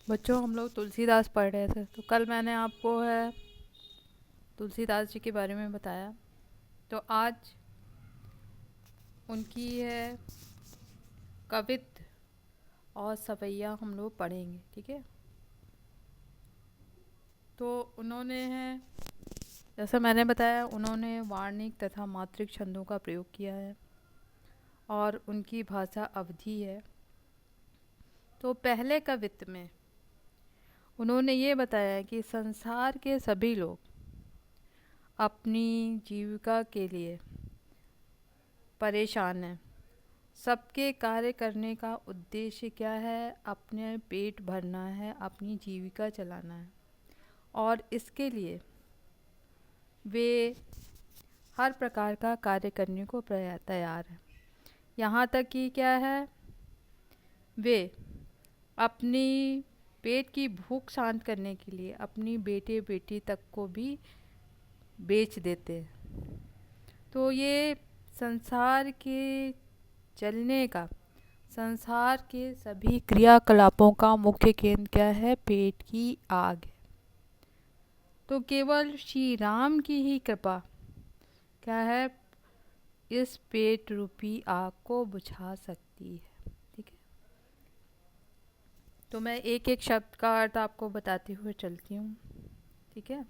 बच्चों, हम लोग तुलसीदास पढ़ रहे थे, तो कल मैंने आपको है तुलसीदास जी के बारे में बताया। तो आज उनकी है कवित्त और सवैया हम लोग पढ़ेंगे, ठीक है। तो उन्होंने है, जैसा मैंने बताया, उन्होंने वार्णिक तथा मात्रिक छंदों का प्रयोग किया है और उनकी भाषा अवधी है। तो पहले कवित्त में उन्होंने ये बताया कि संसार के सभी लोग अपनी जीविका के लिए परेशान हैं। सबके कार्य करने का उद्देश्य क्या है? अपने पेट भरना है, अपनी जीविका चलाना है, और इसके लिए वे हर प्रकार का कार्य करने को तैयार हैं। यहाँ तक कि क्या है, वे अपनी पेट की भूख शांत करने के लिए अपनी बेटे बेटी तक को भी बेच देते हैं। तो ये संसार के चलने का, संसार के सभी क्रियाकलापों का मुख्य केंद्र क्या है? पेट की आग है। तो केवल श्री राम की ही कृपा क्या है? इस पेट रूपी आग को बुझा सकती है, ठीक है। तो मैं एक एक शब्द का अर्थ आपको बताते हुए चलती हूँ, ठीक है।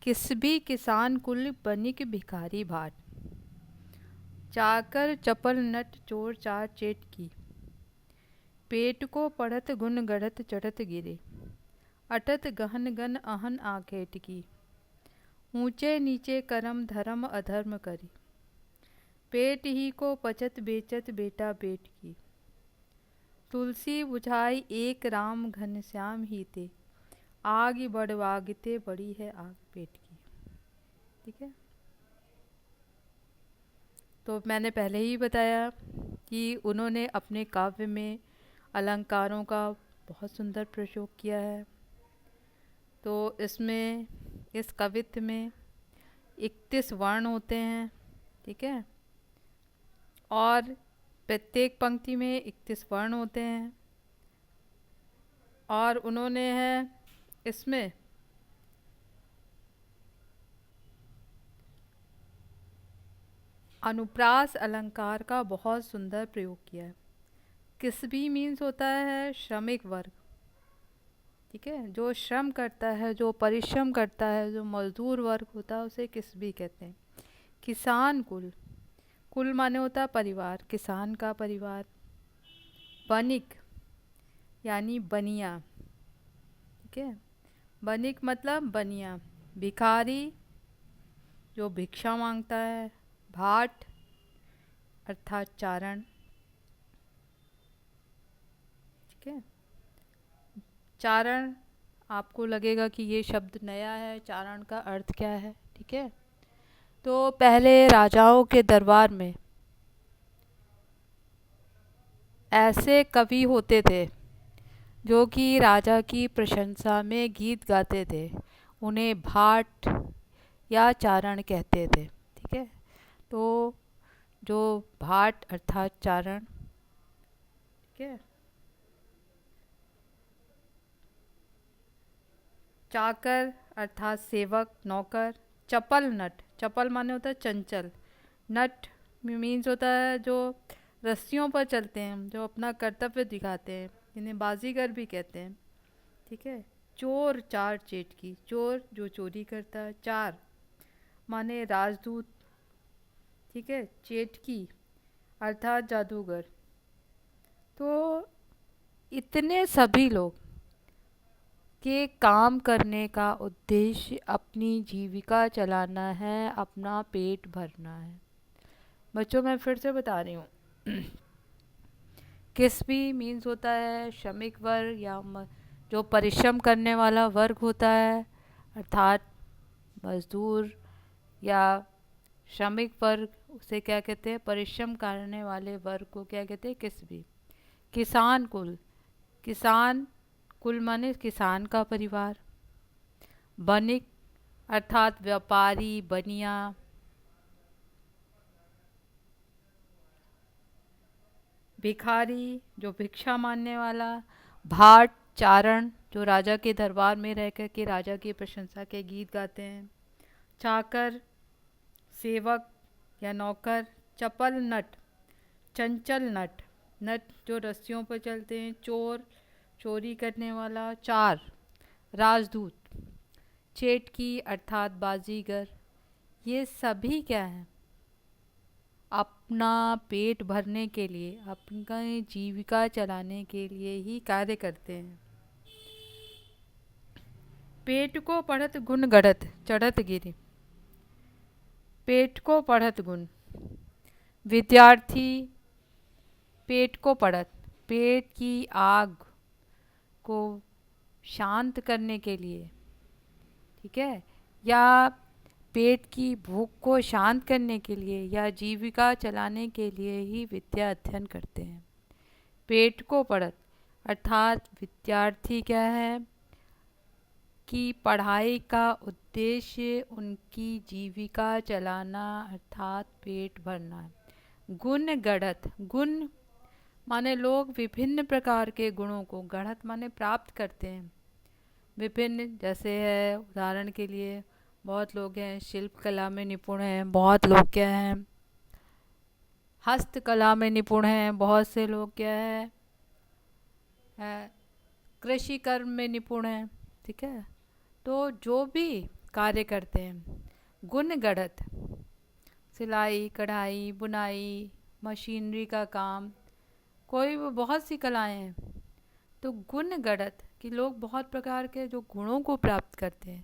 किस भी किसान कुल बनिक भिखारी भाट, चाकर चपल नट चोर चार चेट की, पेट को पढ़त गुन गढ़त चढ़त गिरे, अटत गहन गन अहन आखेट की, ऊंचे नीचे करम धर्म अधर्म करी, पेट ही को पचत बेचत बेटा बेट की, तुलसी बुझाई एक राम घनश्याम ही ते, आग बढ़वागते बड़ी है आग पेट की, ठीक है। तो मैंने पहले ही बताया कि उन्होंने अपने काव्य में अलंकारों का बहुत सुंदर प्रयोग किया है। तो इसमें, इस कवित्त में 31 वर्ण होते हैं, ठीक है, और प्रत्येक पंक्ति में 31 वर्ण होते हैं। और उन्होंने है इसमें अनुप्रास अलंकार का बहुत सुंदर प्रयोग किया है। किस भी मीन्स होता है श्रमिक वर्ग, ठीक है, जो श्रम करता है, जो परिश्रम करता है, जो मजदूर वर्ग होता है, उसे किस भी कहते हैं। किसान कुल, कुल माने होता है परिवार, किसान का परिवार। बनिक यानी बनिया, ठीक है, बनिक मतलब बनिया। भिखारी जो भिक्षा मांगता है। भाट अर्थात चारण, ठीक है। चारण, आपको लगेगा कि ये शब्द नया है, चारण का अर्थ क्या है, ठीक है। तो पहले राजाओं के दरबार में ऐसे कवि होते थे जो कि राजा की प्रशंसा में गीत गाते थे। उन्हें भाट या चारण कहते थे, ठीक है। तो जो भाट अर्थात चारण, ठीक है। चाकर अर्थात सेवक, नौकर। चपल नट, चपल माने होता है चंचल। नट मीन्स होता है जो रस्सियों पर चलते हैं, जो अपना कर्तव्य दिखाते हैं, इन्हें बाजीगर भी कहते हैं, ठीक है। चोर चार चेटकी, चोर जो चोरी करता है। चार माने राजदूत, ठीक है। चेटकी अर्थात जादूगर। तो इतने सभी लोग के काम करने का उद्देश्य अपनी जीविका चलाना है, अपना पेट भरना है। बच्चों, मैं फिर से बता रही हूँ। किस भी मीन्स होता है श्रमिक वर्ग या जो परिश्रम करने वाला वर्ग होता है, अर्थात मजदूर या श्रमिक वर्ग, उसे क्या कहते हैं? परिश्रम करने वाले वर्ग को क्या कहते हैं? किस भी। किसान कुल, किसान कुल माने किसान का परिवार। बनिक अर्थात व्यापारी, बनिया। भिखारी जो भिक्षा मांगने वाला। भाट चारण, जो राजा के दरबार में रह कर के राजा की प्रशंसा के गीत गाते हैं। चाकर, सेवक या नौकर। चपल नट, चंचल नट, नट जो रस्सियों पर चलते हैं। चोर, चोरी करने वाला। चार, राजदूत। चेटकी अर्थात बाजीगर। ये सभी क्या है? अपना पेट भरने के लिए, अपनी जीविका चलाने के लिए ही कार्य करते हैं। पेट को पढ़त गुण गढ़त, चढ़त गिरी। पेट को पढ़त गुण, विद्यार्थी पेट को पढ़त, पेट की आग को शांत करने के लिए, ठीक है, या पेट की भूख को शांत करने के लिए या जीविका चलाने के लिए ही विद्या अध्ययन करते हैं। पेट को पढ़त अर्थात विद्यार्थी क्या है कि पढ़ाई का उद्देश्य उनकी जीविका चलाना अर्थात पेट भरना है। गुण गढ़त, गुण माने लोग विभिन्न प्रकार के गुणों को, गढ़त माने प्राप्त करते हैं। विभिन्न जैसे है, उदाहरण के लिए बहुत लोग हैं शिल्प कला में निपुण हैं, बहुत लोग क्या हैं हस्तकला में निपुण हैं, बहुत से लोग क्या है कृषि कर्म में निपुण हैं, ठीक है। तो जो भी कार्य करते हैं, गुण गढ़त, सिलाई, कढ़ाई, बुनाई, मशीनरी का काम, कोई बहुत सी कलाएं हैं। तो गुण गढ़त कि लोग बहुत प्रकार के जो गुणों को प्राप्त करते हैं,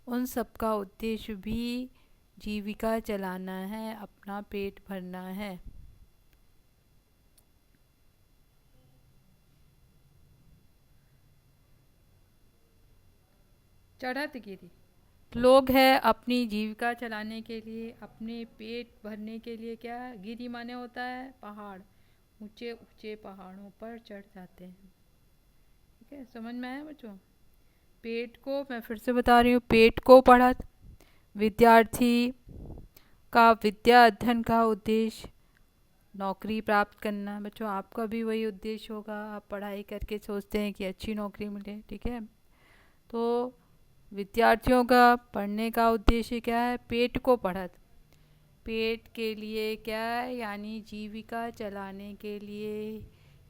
उन सब का उद्देश्य भी जीविका चलाना है, अपना पेट भरना है। चढ़त गिरी, लोग है अपनी जीविका चलाने के लिए, अपने पेट भरने के लिए क्या, गिरी माने होता है पहाड़, ऊंचे ऊंचे पहाड़ों पर चढ़ जाते हैं। ठीक है, समझ में आया बच्चों? पेट को मैं फिर से बता रही हूँ, पेट को पढ़त, विद्यार्थी का विद्या अध्ययन का उद्देश्य नौकरी प्राप्त करना। बच्चों आपका भी वही उद्देश्य होगा, आप पढ़ाई करके सोचते हैं कि अच्छी नौकरी मिले, ठीक है। तो विद्यार्थियों का पढ़ने का उद्देश्य क्या है, पेट को पढ़त, पेट के लिए क्या है, यानी जीविका चलाने के लिए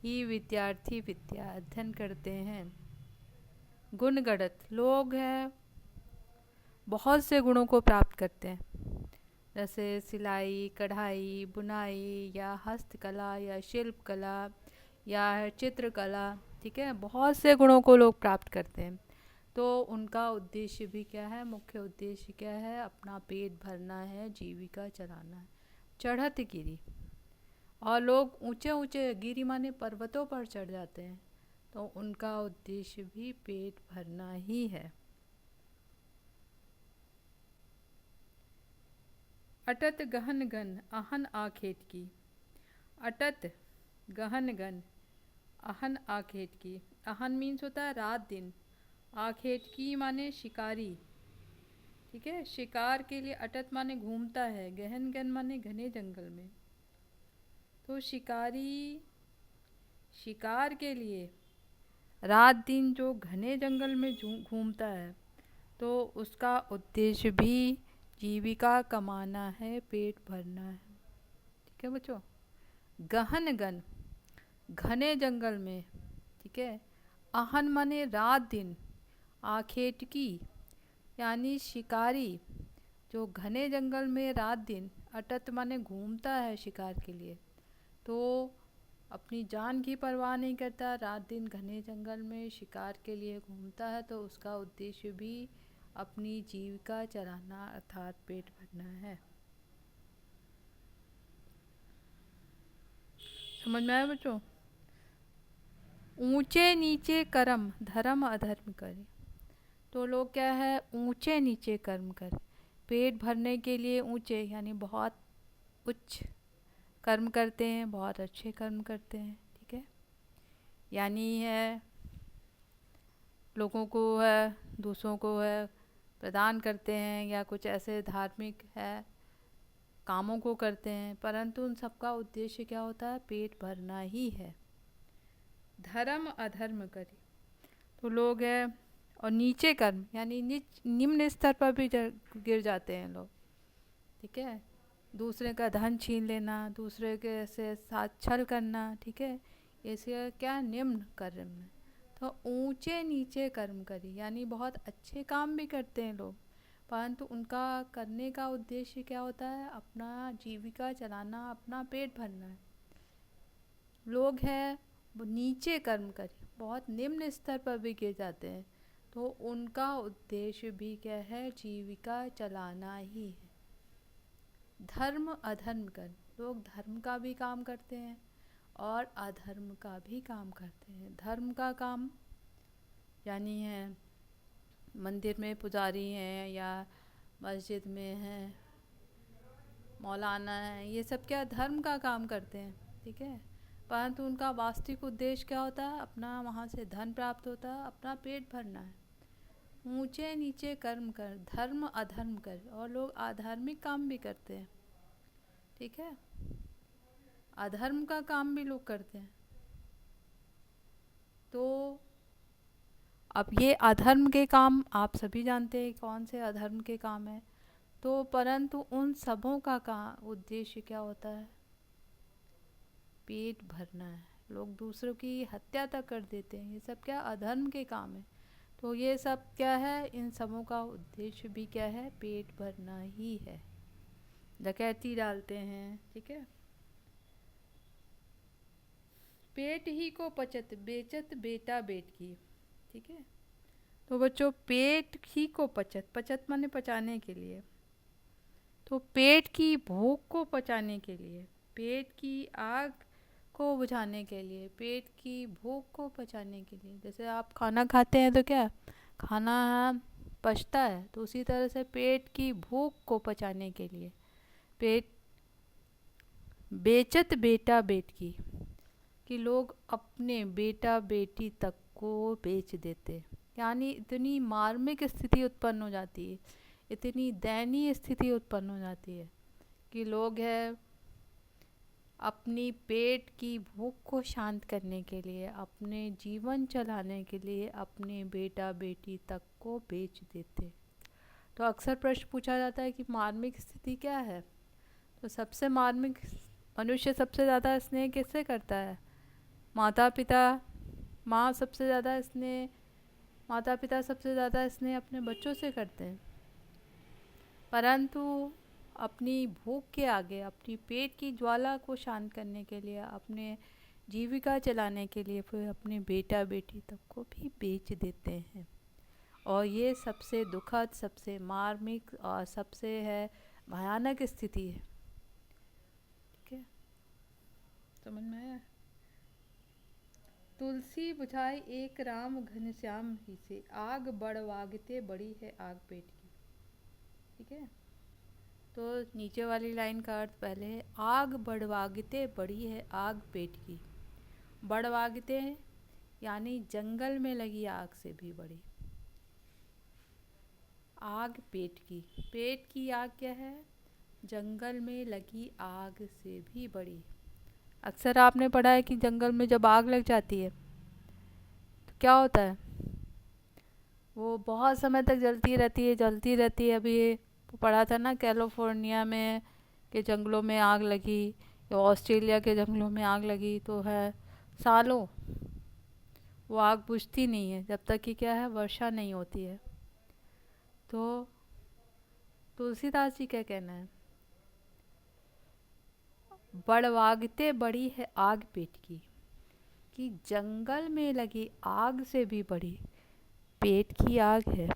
ही विद्यार्थी विद्या अध्ययन करते हैं। गुण गढ़त, लोग हैं बहुत से गुणों को प्राप्त करते हैं, जैसे सिलाई, कढ़ाई, बुनाई या हस्तकला या शिल्प कला या चित्रकला, ठीक है, बहुत से गुणों को लोग प्राप्त करते हैं। तो उनका उद्देश्य भी क्या है, मुख्य उद्देश्य क्या है, अपना पेट भरना है, जीविका चलाना है। चढ़त गिरी, और लोग ऊंचे ऊंचे, गिरी माने पर्वतों पर चढ़ जाते हैं, तो उनका उद्देश्य भी पेट भरना ही है। अटत गहन गन अहन आखेट की, अटत गहन गन अहन आखेट की, अहन मीन्स होता है रात दिन, आखेट की माने शिकारी, ठीक है, शिकार के लिए अटत माने घूमता है, गहन गन माने घने जंगल में। तो शिकारी शिकार के लिए रात दिन जो घने जंगल में घूमता है, तो उसका उद्देश्य भी जीविका कमाना है, पेट भरना है, ठीक है बच्चों। गहन गन घने जंगल में, ठीक है। अहन माने रात दिन, आखेट की यानी शिकारी जो घने जंगल में रात दिन, अटत माने घूमता है शिकार के लिए, तो अपनी जान की परवाह नहीं करता, रात दिन घने जंगल में शिकार के लिए घूमता है, तो उसका उद्देश्य भी अपनी जीविका चलाना अर्थात पेट भरना है। समझ में आया बच्चों? ऊंचे नीचे कर्म धर्म अधर्म करे, तो लोग क्या है ऊंचे नीचे कर्म करे, पेट भरने के लिए ऊंचे यानी बहुत उच्च कर्म करते हैं, बहुत अच्छे कर्म करते हैं, ठीक है। यानी है लोगों को है, दूसरों को है प्रदान करते हैं, या कुछ ऐसे धार्मिक है कामों को करते हैं, परंतु उन सबका उद्देश्य क्या होता है, पेट भरना ही है। धर्म अधर्म करे, तो लोग हैं और नीचे कर्म यानी निम्न स्तर पर भी गिर जाते हैं लोग। ठीक है, दूसरे का धन छीन लेना, दूसरे के से साथ छल करना, ठीक है, इसका क्या निम्न कर्म है। तो ऊंचे नीचे कर्म करी यानी बहुत अच्छे काम भी करते हैं लोग, परंतु उनका करने का उद्देश्य क्या होता है, अपना जीविका चलाना, अपना पेट भरना है। लोग हैं वो नीचे कर्म करी बहुत निम्न स्तर पर भी गिर जाते हैं, तो उनका उद्देश्य भी क्या है, जीविका चलाना ही है। धर्म अधर्म कर, लोग धर्म का भी काम करते हैं और अधर्म का भी काम करते हैं। धर्म का काम यानी है मंदिर में पुजारी हैं या मस्जिद में हैं, मौलाना है, ये सब क्या धर्म का काम करते हैं। ठीक है, परंतु उनका वास्तविक उद्देश्य क्या होता है, अपना वहाँ से धन प्राप्त होता है, अपना पेट भरना है। ऊंचे नीचे कर्म कर, धर्म अधर्म कर, और लोग आधार्मिक काम भी करते हैं। ठीक है, अधर्म का काम भी लोग करते हैं। तो अब ये अधर्म के काम आप सभी जानते हैं कौन से अधर्म के काम हैं। तो परंतु उन सबों का उद्देश्य क्या होता है, पेट भरना है। लोग दूसरों की हत्या तक कर देते हैं, ये सब क्या अधर्म के काम है। तो ये सब क्या है, इन सबों का उद्देश्य भी क्या है, पेट भरना ही है। डकैती डालते हैं, ठीक है, पेट ही को पचत बेचत बेटा बेट की। ठीक है, तो बच्चों पेट ही को पचत, पचत माने पचाने के लिए, तो पेट की भूख को पचाने के लिए, पेट की आग को बुझाने के लिए, पेट की भूख को पचाने के लिए, जैसे आप खाना खाते हैं तो क्या खाना पचता है, तो उसी तरह से पेट की भूख को पचाने के लिए पेट बेचत बेटा बेट की, कि लोग अपने बेटा बेटी तक को बेच देते। यानी इतनी मार्मिक स्थिति उत्पन्न हो जाती है, इतनी दयनीय स्थिति उत्पन्न हो जाती है कि लोग हैं अपनी पेट की भूख को शांत करने के लिए, अपने जीवन चलाने के लिए अपने बेटा बेटी तक को बेच देते। तो अक्सर प्रश्न पूछा जाता है कि मार्मिक स्थिति क्या है। तो सबसे मार्मिक, मनुष्य सबसे ज़्यादा स्नेह किससे करता है, माता पिता, माँ सबसे ज़्यादा स्नेह, माता पिता सबसे ज़्यादा स्नेह अपने बच्चों से करते हैं, परंतु अपनी भूख के आगे, अपनी पेट की ज्वाला को शांत करने के लिए, अपने जीविका चलाने के लिए फिर अपने बेटा बेटी तक को भी बेच देते हैं। और ये सबसे दुखद, सबसे मार्मिक और सबसे है भयानक स्थिति है। ठीक है, समझ में आया। तुलसी बुझाई एक राम घनश्याम ही से, आग बढ़वागते बड़ी है आग पेट की। ठीक है, तो नीचे वाली लाइन का अर्थ पहले है, आग बढ़वागते बड़ी है आग पेट की। बढ़वागते यानी जंगल में लगी आग से भी बड़ी, आग पेट की, पेट की आग क्या है, जंगल में लगी आग से भी बड़ी। अक्सर आपने पढ़ा है कि जंगल में जब आग लग जाती है तो क्या होता है, वो बहुत समय तक जलती रहती है, जलती रहती है। अभी पढ़ा था ना कैलिफोर्निया में के जंगलों में आग लगी, या ऑस्ट्रेलिया के जंगलों में आग लगी, तो है सालों वो आग बुझती नहीं है जब तक कि क्या है, वर्षा नहीं होती है। तो तुलसीदास जी क्या कहना है, बढ़वागते बड़ी है आग पेट की, कि जंगल में लगी आग से भी बड़ी पेट की आग है।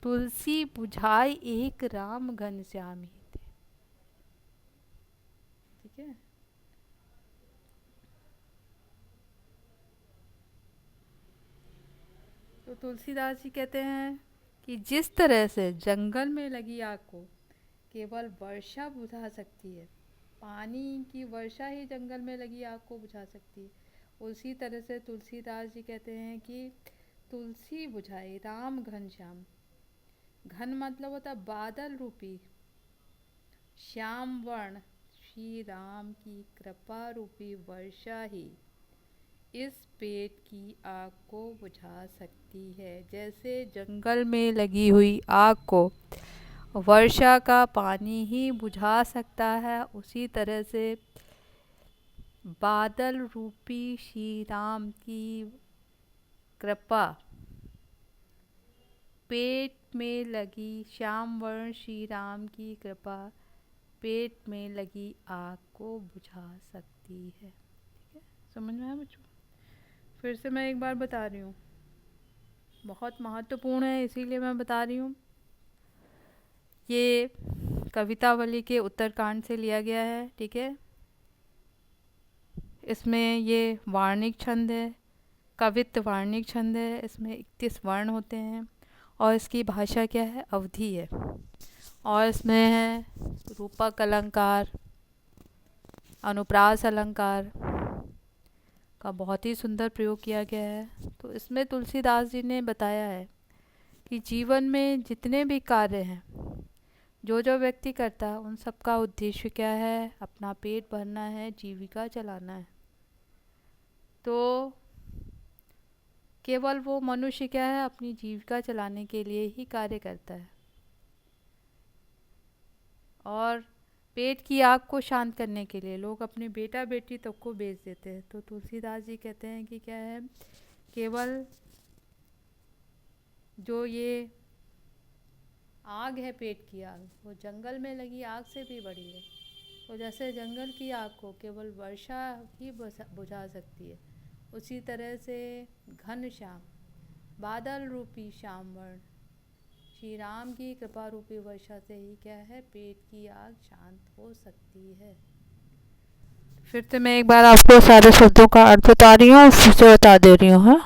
तुलसी बुझाई एक राम घनश्याम ही थे। ठीक है, तो तुलसीदास जी कहते हैं कि जिस तरह से जंगल में लगी आग को केवल वर्षा बुझा सकती है, पानी की वर्षा ही जंगल में लगी आग को बुझा सकती है, उसी तरह से तुलसीदास जी कहते हैं कि तुलसी बुझाई राम घनश्याम, घन मतलब होता है बादल रूपी, श्याम वर्ण श्री राम की कृपा रूपी वर्षा ही इस पेट की आग को बुझा सकती है। जैसे जंगल में लगी हुई आग को वर्षा का पानी ही बुझा सकता है, उसी तरह से बादल रूपी श्री राम की कृपा, पेट में लगी श्याम वर्ण श्री राम की कृपा पेट में लगी आग को बुझा सकती है। ठीक है, समझ में आया बच्चों? फिर से मैं एक बार बता रही हूँ, बहुत महत्वपूर्ण है इसीलिए मैं बता रही हूँ। ये कवितावली के उत्तरकांड से लिया गया है। ठीक है, इसमें ये वार्णिक छंद है, कवित्व वार्णिक छंद है। इसमें 31 वर्ण होते हैं और इसकी भाषा क्या है? अवधी है। और इसमें है रूपक अलंकार, अनुप्रास अलंकार का बहुत ही सुंदर प्रयोग किया गया है। तो इसमें तुलसीदास जी ने बताया है कि जीवन में जितने भी कार्य हैं, जो जो व्यक्ति करता है, उन सब का उद्देश्य क्या है? अपना पेट भरना है, जीविका चलाना है। तो केवल वो मनुष्य क्या है? अपनी जीविका चलाने के लिए ही कार्य करता है और पेट की आग को शांत करने के लिए लोग अपने बेटा बेटी तक को बेच देते हैं। तो तुलसीदास जी कहते हैं कि क्या है, केवल जो ये आग है, पेट की आग, वो जंगल में लगी आग से भी बड़ी है। तो जैसे जंगल की आग को केवल वर्षा ही बुझा सकती है, उसी तरह से घन श्याम बादल रूपी श्याम वर्ण श्री राम की कृपा रूपी वर्षा से ही क्या है? पेट की आग शांत हो सकती है। फिर से मैं एक बार आपको सारे शब्दों का अर्थ बता रही हूँ और फिर से बता दे रही हूँ। हाँ,